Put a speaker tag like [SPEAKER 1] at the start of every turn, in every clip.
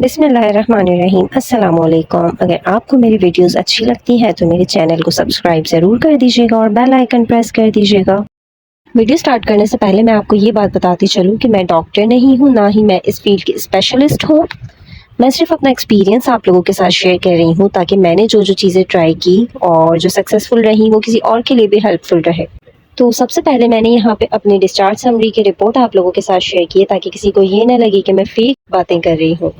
[SPEAKER 1] बिस्मिल्लाहिर्रहमानिर्रहीम। अस्सलामुअलैकुम। अगर आपको मेरी वीडियोस अच्छी लगती हैं तो मेरे चैनल को सब्सक्राइब ज़रूर कर दीजिएगा और बेल आइकन प्रेस कर दीजिएगा। वीडियो स्टार्ट करने से पहले मैं आपको ये बात बताती चलूँ कि मैं डॉक्टर नहीं हूँ, ना ही मैं इस फील्ड की स्पेशलिस्ट हूँ। मैं सिर्फ अपना एक्सपीरियंस आप लोगों के साथ शेयर कर रही हूँ ताकि मैंने जो चीज़ें ट्राई की और जो सक्सेसफुल रही वो किसी और के लिए भी हेल्पफुल रहे। तो सबसे पहले मैंने यहाँ पे अपनी डिस्चार्ज समरी की रिपोर्ट आप लोगों के साथ शेयर की है ताकि किसी को ये ना लगे कि मैं फेक बातें कर रही हूँ।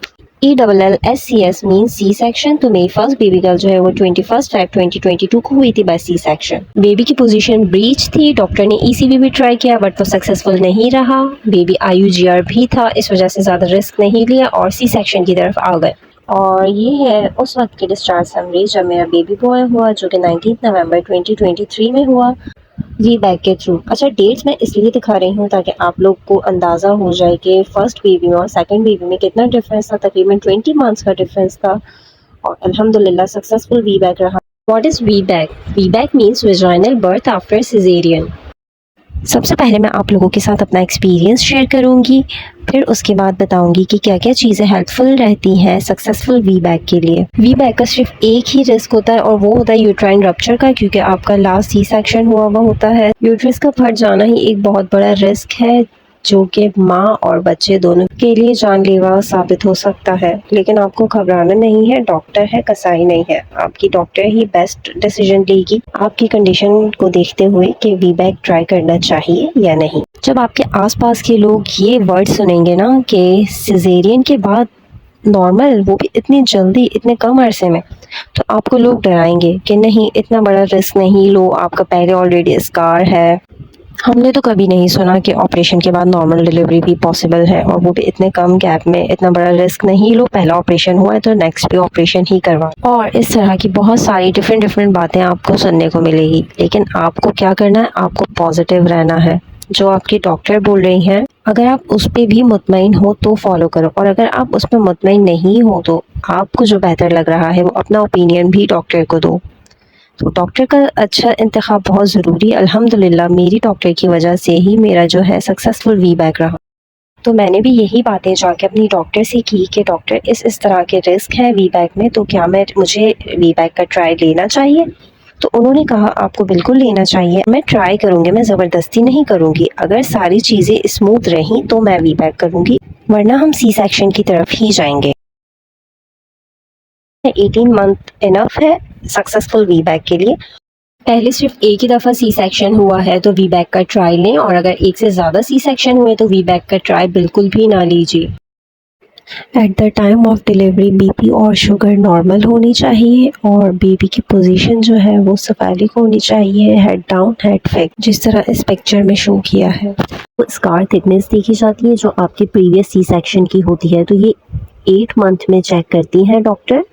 [SPEAKER 1] ELLSCS means C section. तो मेरी फर्स्ट बेबी गर्ल जो है वो 21 फ़रवरी 2022 को हुई थी बाय सी सेक्शन। बेबी की पोजीशन ब्रीच थी। डॉक्टर ने ECV भी ट्राई किया बट वो सक्सेसफुल नहीं रहा। बेबी IUGR भी था, इस वजह से ज़्यादा रिस्क नहीं लिया और सी सेक्शन की तरफ आ गए। और ये है उस वक्त की डिस्चार्ज समरी जब मेरा बेबी बॉय हुआ, जो कि 19 नवंबर 2023 में हुआ वी बैक के थ्रू। अच्छा, डेट्स मैं इसलिए दिखा रही हूँ ताकि आप लोग को अंदाज़ा हो जाए कि फ़र्स्ट बेबी में और सेकंड बेबी में कितना डिफरेंस था। तकरीबन 20 मंथ्स का डिफरेंस था और अल्हम्दुलिल्लाह सक्सेसफुल वी बैक रहा। What is VBAC? VBAC means vaginal birth after caesarean. सबसे पहले मैं आप लोगों के साथ अपना एक्सपीरियंस शेयर करूंगी, फिर उसके बाद बताऊंगी कि क्या क्या चीज़ें हेल्पफुल रहती हैं सक्सेसफुल वी बैक के लिए। वी बैक का सिर्फ एक ही रिस्क होता है और वो होता है यूट्राइन रप्चर का, क्योंकि आपका लास्ट सी सेक्शन हुआ होता है। यूट्रस का फट जाना ही एक बहुत बड़ा रिस्क है जो कि माँ और बच्चे दोनों के लिए जानलेवा साबित हो सकता है। लेकिन आपको घबराना नहीं है, डॉक्टर है, कसाई नहीं है। आपकी डॉक्टर ही बेस्ट डिसीजन लेगी आपकी कंडीशन को देखते हुए कि वी बैक ट्राई करना चाहिए या नहीं। जब आपके आसपास के लोग ये वर्ड सुनेंगे ना कि सिजेरियन के बाद नॉर्मल, वो भी इतनी जल्दी इतने कम अरसे में, तो आपको लोग डराएंगे कि नहीं इतना बड़ा रिस्क नहीं लो, आपका पहले ऑलरेडी स्कार है। हमने तो कभी नहीं सुना कि ऑपरेशन के बाद नॉर्मल डिलीवरी भी पॉसिबल है, और वो भी इतने कम गैप में। इतना बड़ा रिस्क नहीं लो, पहला ऑपरेशन हुआ है तो नेक्स्ट भी ऑपरेशन ही करवा। और इस तरह की बहुत सारी डिफरेंट बातें आपको सुनने को मिलेगी। लेकिन आपको क्या करना है, आपको पॉजिटिव रहना है। जो आपकी डॉक्टर बोल रही हैं, अगर आप उस पर भी मुतमईन हो तो फॉलो करो, और अगर आप उस पर मुतमईन नहीं हो तो आपको जो बेहतर लग रहा है वो अपना ओपिनियन भी डॉक्टर को दो। तो डॉक्टर का अच्छा इंतखाब बहुत ज़रूरी। अल्हम्दुलिल्लाह मेरी डॉक्टर की वजह से ही मेरा जो है सक्सेसफुल वी बैक रहा। तो मैंने भी यही बातें जाके अपनी डॉक्टर से की कि डॉक्टर इस तरह के रिस्क है वी बैक में, तो क्या मुझे वी बैक का ट्राई लेना चाहिए? तो उन्होंने कहा आपको बिल्कुल लेना चाहिए। मैं ट्राई करूँगी, मैं ज़बरदस्ती नहीं करूँगी। अगर सारी चीज़ें स्मूथ रहीं तो मैं वी बैक करूँगी, वरना हम सी सेक्शन की तरफ ही जाएंगे। 18 मंथ इनफ है सक्सेसफुल वी बैक के लिए। पहले सिर्फ एक ही दफ़ा सी सेक्शन हुआ है तो वी बैक का ट्राई लें, और अगर एक से ज़्यादा सी सेक्शन हुए तो वी बैक का ट्राई बिल्कुल भी ना लीजिए। At the time of delivery BP और शुगर नॉर्मल होनी चाहिए, और बेबी की पोजीशन जो है वो सफैलिक होनी चाहिए, हेड डाउन हेड फेक, जिस तरह इस पिक्चर में शो किया है। तो स्कार थिकनेस देखी जाती है जो आपकी प्रीवियस सी सेक्शन की होती है, तो ये 8 मंथ में चेक करती हैं डॉक्टर।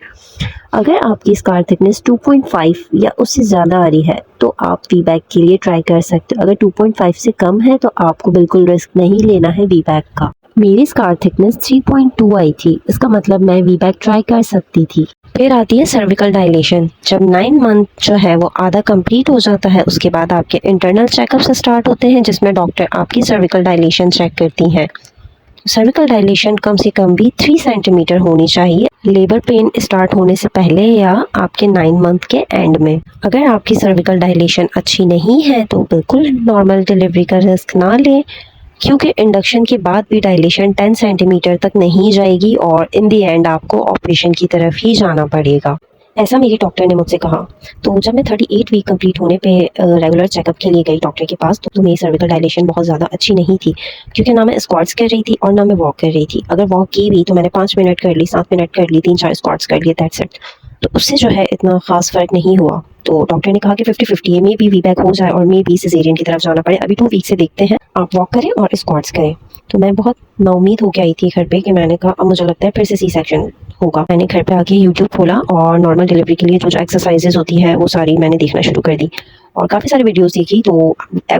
[SPEAKER 1] अगर आपकी स्कार थिकनेस 2.5 या उससे ज़्यादा आ रही है तो आप वी बैक के लिए ट्राई कर सकते हो। अगर 2.5 से कम है तो आपको बिल्कुल रिस्क नहीं लेना है वी बैक का। मेरी स्कार थिकनेस 3.2 आई थी, इसका मतलब मैं वी बैक ट्राई कर सकती थी। फिर आती है सर्विकल डायलेशन। जब 9 मंथ जो है वो आधा कंप्लीट हो जाता है, उसके बाद आपके इंटरनल चेकअप्स स्टार्ट होते हैं जिसमें डॉक्टर आपकी सर्विकल डायलेशन चेक करती हैं। सर्विकल डायलेशन कम से कम भी 3 सेंटीमीटर होनी चाहिए लेबर पेन स्टार्ट होने से पहले या आपके 9 मंथ के एंड में। अगर आपकी सर्विकल डायलेशन अच्छी नहीं है तो बिल्कुल नॉर्मल डिलीवरी का रिस्क ना लें, क्योंकि इंडक्शन के बाद भी डायलेशन 10 सेंटीमीटर तक नहीं जाएगी और इन दी एंड आपको ऑपरेशन की तरफ ही जाना पड़ेगा। ऐसा मेरी डॉक्टर ने मुझसे कहा। तो जब मैं 38 वीक कंप्लीट होने पे रेगुलर चेकअप के लिए गई डॉक्टर के पास, तो मेरी सर्विकल डायलेशन बहुत ज़्यादा अच्छी नहीं थी, क्योंकि ना मैं स्क्वाट्स कर रही थी और ना मैं वॉक कर रही थी। अगर वॉक की भी तो मैंने 5 मिनट कर ली, 7 मिनट कर ली, 3-4 स्क्वाट्स कर लिए, दैट्स इट। तो उससे जो है इतना ख़ास फ़र्क नहीं हुआ। तो डॉक्टर ने कहा कि 50-50 है, मे बी वी बैक हो जाए और मे बी सिजेरियन की तरफ जाना पड़े। अभी 2 वीक से देखते हैं, आप वॉक करें और स्क्वाट्स करें। तो मैं बहुत नाउम्मीद होकर आई थी घर पे कि मैंने कहा अब मुझे लगता है फिर से सी सेक्शन होगा। मैंने घर पे आके यूट्यूब खोला और नॉर्मल डिलीवरी के लिए जो एक्सरसाइजेज होती है वो सारी मैंने देखना शुरू कर दी और काफ़ी सारी वीडियोस देखी। तो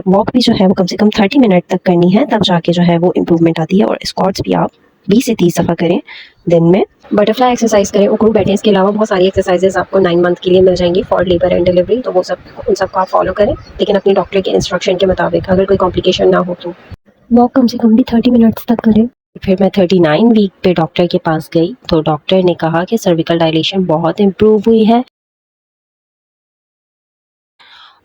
[SPEAKER 1] वॉक भी जो है वो कम से कम 30 मिनट तक करनी है, तब जाके जो है वो इम्प्रूवमेंट आती है। और स्क्वाट्स भी आप 20 से 30 दफ़ा करें दिन में। बटरफ्लाई एक्सरसाइज करें, उकड़ू बैठें। इसके अलावा बहुत सारी एक्सरसाइजेज आपको 9 मंथ के लिए मिल जाएंगी फॉर लेबर एंड डिलीवरी, तो वो सब उन सबको आप फॉलो करें, लेकिन अपनी डॉक्टर के इंस्ट्रक्शन के मुताबिक। अगर कोई कॉम्प्लिकेशन ना हो तो वॉक कम से कम भी 30 मिनट्स तक करें। फिर मैं 39 वीक पे डॉक्टर के पास गई तो डॉक्टर ने कहा कि सर्विकल डायलेशन बहुत इम्प्रूव हुई है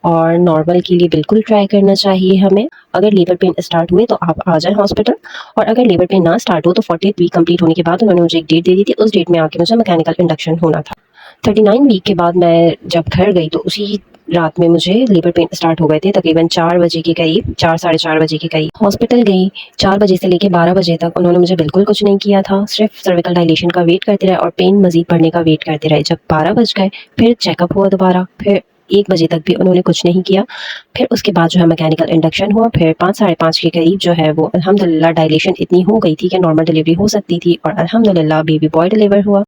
[SPEAKER 1] और नॉर्मल के लिए बिल्कुल ट्राई करना चाहिए हमें। अगर लेबर पेन स्टार्ट हुए तो आप आ जाएँ हॉस्पिटल, और अगर लेबर पेन ना स्टार्ट हो तो 40th वीक कंप्लीट होने के बाद उन्होंने मुझे एक डेट दे दी थी, उस डेट में आके मुझे मैकेनिकल इंडक्शन होना था। 39 वीक के बाद मैं जब घर गई तो उसी रात में मुझे लेबर पेन स्टार्ट हो गए थे, तकरीबन 4 बजे के करीब, 4 साढ़े 4 बजे के करीब। हॉस्पिटल गई, 4 बजे से लेके 12 बजे तक उन्होंने मुझे बिल्कुल कुछ नहीं किया था, सिर्फ सर्विकल डायलेशन का वेट करते रहे और पेन मज़ीद बढ़ने का वेट करते रहे। जब 12 बज गए फिर चेकअप हुआ दोबारा, फिर 1 बजे तक भी उन्होंने कुछ नहीं किया। फिर उसके बाद जो है मैकेनिकल इंडक्शन हुआ, फिर 5 साढ़े 5 के करीब जो है वो अल्हम्दुलिल्लाह डायलेशन इतनी हो गई थी कि नॉर्मल डिलीवरी हो सकती थी और अल्हम्दुलिल्लाह बेबी बॉय डिलीवर हुआ।